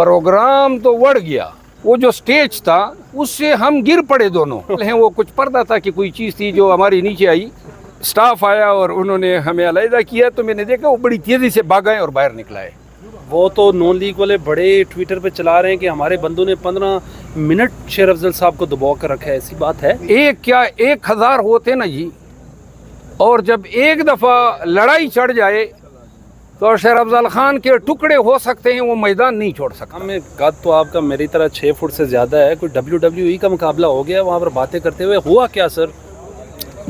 Programme तो बढ़ गया, वो जो स्टेज था उससे हम गिर पड़े दोनों हैं। वो कुछ पर्दा था कि कोई चीज़ थी जो हमारे नीचे आई, स्टाफ आया और उन्होंने हमें अलहदा किया, तो मैंने देखा वो बड़ी तेज़ी से भाग आए और बाहर निकलाए। वो तो नॉन लीग वाले बड़े ट्विटर पे चला रहे हैं कि हमारे बंदों ने 15 मिनट शेर अफजल साहब को दबा कर रखा है, ऐसी बात है? एक क्या 1000 होते ना जी, और जब एक दफ़ा लड़ाई चढ़ जाए तो शेर अफजल खान के टुकड़े हो सकते हैं, वो मैदान नहीं छोड़ सकता। हमें कद तो आपका मेरी तरह 6 फुट से ज़्यादा है, कोई WWE का मुकाबला हो गया वहाँ पर बातें करते हुए? हुआ क्या सर?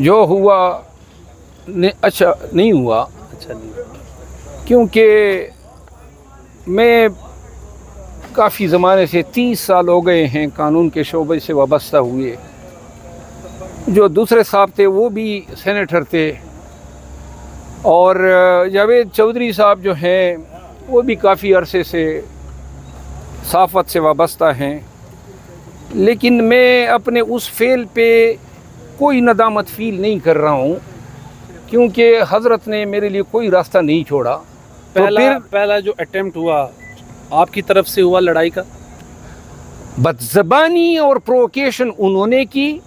जो हुआ अच्छा नहीं हुआ। अच्छा नहीं, क्योंकि मैं काफ़ी ज़माने से 30 साल हो गए हैं कानून के शोबे से वाबस्ता हुए। जो दूसरे साहब थे वो भी सेनेटर थे, और जावेद चौधरी साहब जो हैं वो भी काफ़ी अरसे से सहाफ़त से वाबस्ता हैं। लेकिन मैं अपने उस फेल पे कोई नदामत फ़ील नहीं कर रहा हूँ, क्योंकि हज़रत ने मेरे लिए कोई रास्ता नहीं छोड़ा। पहला जो अटेम्प्ट हुआ आपकी तरफ से हुआ लड़ाई का, बदज़बानी और प्रोवोकेशन उन्होंने की,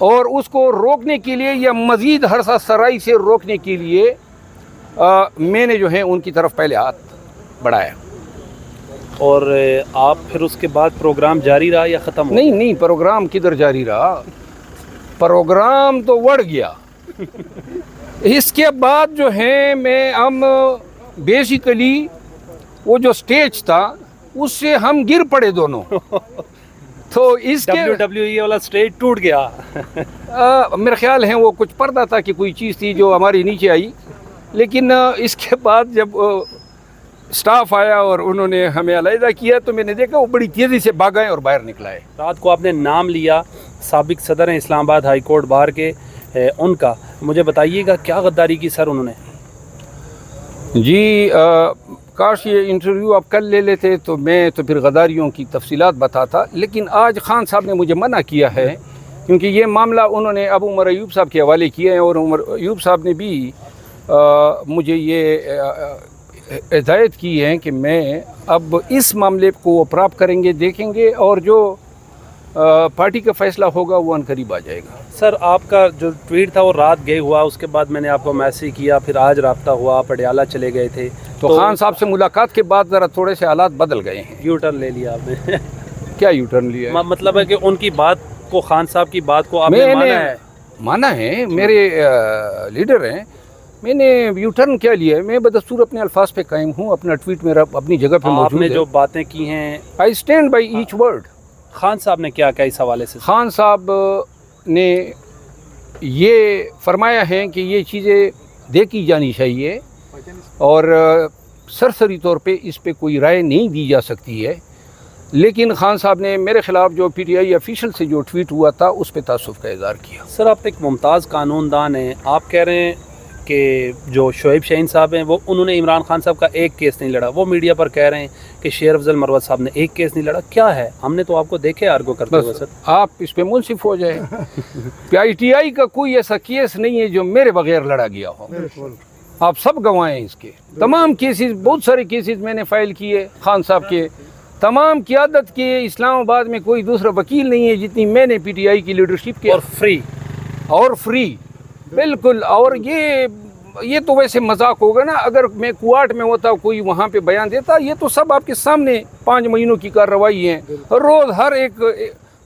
और उसको रोकने के लिए या मज़ीद हर्षा सराई से रोकने के लिए मैंने जो है उनकी तरफ पहले हाथ बढ़ाया। और आप फिर उसके बाद प्रोग्राम जारी रहा या ख़त्म हो? नहीं, प्रोग्राम किधर जारी रहा, प्रोग्राम तो बढ़ गया। इसके बाद जो है हम बेसिकली वो जो स्टेज था उससे हम गिर पड़े दोनों। तो इसके WWE वाला स्टेज टूट गया। मेरा ख्याल है वो कुछ पर्दा था कि कोई चीज़ थी जो हमारे नीचे आई। लेकिन इसके बाद जब स्टाफ आया और उन्होंने हमें अलहदा किया, तो मैंने देखा वो बड़ी तेज़ी से भाग आए और बाहर निकलाए। रात को आपने नाम लिया, साबिक सदर हैं इस्लामाबाद हाई कोर्ट बार के, उनका मुझे बताइएगा क्या गद्दारी की सर उन्होंने? जी काश ये इंटरव्यू आप कल ले लेते तो मैं तो फिर गद्दारियों की तफसीलात बताता, लेकिन आज खान साहब ने मुझे मना किया है, क्योंकि ये मामला उन्होंने अब उमर अयूब साहब के हवाले किया है, और उमर अयूब साहब ने भी मुझे ये हिदायत की है कि मैं अब इस मामले को प्राप्त करेंगे, देखेंगे, और जो पार्टी का फैसला होगा वो अनकरीब आ जाएगा। सर आपका जो ट्वीट था वो रात गए हुआ, उसके बाद मैंने आपको मैसेज किया, फिर आज राब्ता हुआ, आप पटियाला चले गए थे, तो खान साहब से मुलाकात के बाद ज़रा थोड़े से हालात बदल गए हैं। यू टर्न ले लिया आपने? क्या यू टर्न लिया? मतलब है कि उनकी बात को, खान साहब की बात को आपने माना है, मेरे लीडर हैं, मैंने यू टर्न क्या लिया है? मैं बदस्तूर अपने अल्फाज पे कायम हूँ, अपना ट्वीट मेरा अपनी जगह पे मौजूद है। आपने जो बातें की हैं, I stand by each word. Khan साहब ने क्या कहा इस हवाले से? खान साहब ने ये फरमाया है कि ये चीज़ें देखी जानी चाहिए, और सरसरी तौर पे इस पे कोई राय नहीं दी जा सकती है। लेकिन खान साहब ने मेरे ख़िलाफ़ जो PTI ऑफिशियल से जो ट्वीट हुआ था उस पे तासुफ़ का इज़हार किया। सर आप एक मुमताज़ कानूनदान हैं, आप कह रहे हैं कि जो शोएब शाहीन साहब हैं वो उन्होंने इमरान खान साहब का एक केस नहीं लड़ा, वो मीडिया पर कह रहे हैं कि शेर अफजल मरवत साहब ने एक केस नहीं लड़ा। क्या है, हमने तो आपको देखे आर्गो करते हुए। सर आप इस पे मुंसिफ हो जाए। PTI का कोई ऐसा केस नहीं है जो मेरे बगैर लड़ा गया हो, आप सब गवाह हैं इसके। तमाम केसेस, बहुत सारे केसेस मैंने फाइल किए खान साहब के, तमाम क़ियादत के। इस्लामाबाद में कोई दूसरा वकील नहीं है जितनी मैंने PTI की लीडरशिप के, और फ्री बिल्कुल। और ये तो वैसे मजाक होगा ना, अगर मैं कुआट में होता कोई वहाँ पे बयान देता, ये तो सब आपके सामने 5 महीनों की कार्रवाई है, रोज़ हर एक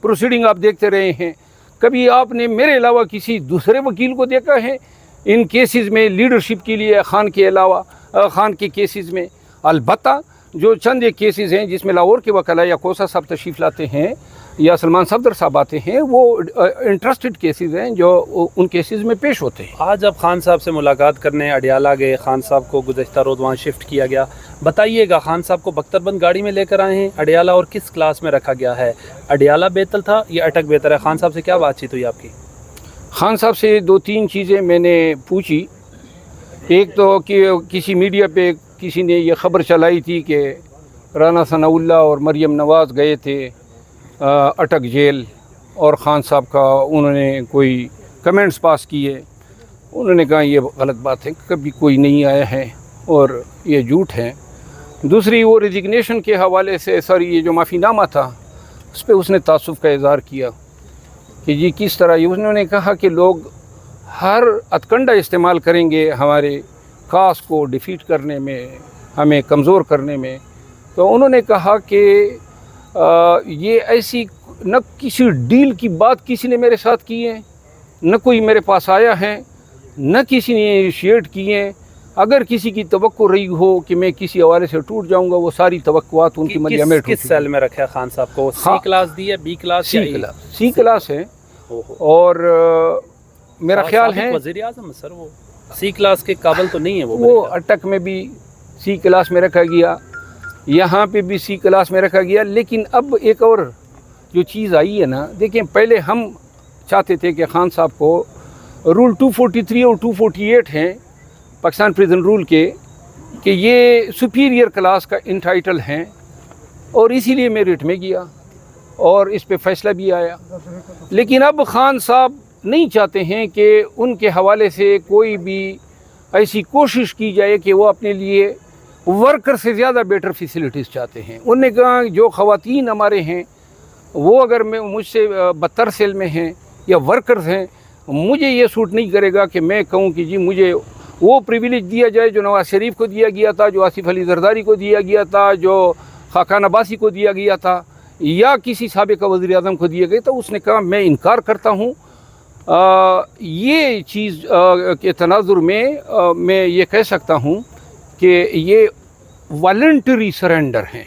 प्रोसीडिंग आप देखते रहे हैं। कभी आपने मेरे अलावा किसी दूसरे वकील को देखा है इन केसेस में लीडरशिप के लिए? खान के अलावा खान के केसेस में अलबत्ता जो चंद एक केसेस हैं जिसमें लाहौर के वकला या कोसा साहब तशरीफ़ लाते हैं या सलमान सफदर साहब आते हैं, वो इंटरेस्टेड केसेस हैं जो उन केसेस में पेश होते हैं। आज अब खान साहब से मुलाकात करने अडियाला गए, खान साहब को गुज़श्ता रोज़ वहाँ शिफ्ट किया गया। बताइएगा, खान साहब को बख्तरबंद गाड़ी में लेकर आए हैं अडियाला, और किस क्लास में रखा गया है? अडियाला बेहतर था या अटक बेहतर है? खान साहब से क्या बातचीत हुई आपकी? खान साहब से 2-3 चीज़ें मैंने पूछी। एक तो कि किसी मीडिया पे किसी ने ये ख़बर चलाई थी कि राना सनाउल्लाह और मरियम नवाज़ गए थे अटक जेल, और ख़ान साहब का उन्होंने कोई कमेंट्स पास किए। उन्होंने कहा ये गलत बात है, कभी कोई नहीं आया है और ये झूठ है। दूसरी वो रिजिग्नेशन के हवाले से सॉरी ये जो माफ़ीनामा था उस पर उसने तासुफ़ का इज़हार किया कि जी किस तरह ये उन्होंने कहा कि लोग हर अतकंडा इस्तेमाल करेंगे हमारे कास को डिफीट करने में, हमें कमज़ोर करने में। तो उन्होंने कहा कि ये ऐसी न किसी डील की बात किसी ने मेरे साथ की है, न कोई मेरे पास आया है, न किसी ने इनिशिएट किए। अगर किसी की तवक्को रही हो कि मैं किसी हवाले से टूट जाऊंगा, वो सारी तवक्कुआत उनकी मलिया में किस सेल में रखा है खान साहब को? सी क्लास दी है, बी क्लास? सी क्लास है। और मेरा ख्याल है वज़ीर आज़म सर वो सी क्लास के काबिल तो नहीं है वो अटक में भी सी क्लास में रखा गया, यहाँ पे भी सी क्लास में रखा गया। लेकिन अब एक और जो चीज़ आई है ना, देखिए पहले हम चाहते थे कि खान साहब को रूल 243 और 248 हैं पाकिस्तान प्रिजन रूल के कि ये सुपीरियर क्लास का इंटाइटल हैं, और इसीलिए मेरिट में गया और इस पे फैसला भी आया। लेकिन अब खान साहब नहीं चाहते हैं कि उनके हवाले से कोई भी ऐसी कोशिश की जाए कि वो अपने लिए वर्कर से ज़्यादा बेटर फैसिलिटीज़ चाहते हैं। उन्होंने कहा जो ख़वातीन हमारे हैं वो अगर मैं मुझसे बदतर सेल में हैं या वर्कर्स हैं, मुझे ये सूट नहीं करेगा कि मैं कहूँ कि जी मुझे वो प्रिविलेज दिया जाए जो नवाज़ शरीफ को दिया गया था, जो आसिफ अली जरदारी को दिया गया था, जो खाकान अब्बासी को दिया गया था, या किसी साबिक़ वज़ीर आज़म को दिया गया था। उसने कहा मैं इनकार करता हूँ। ये चीज़ के तनाजुर में मैं ये कह सकता हूँ कि ये वॉलंटरी सरेंडर हैं।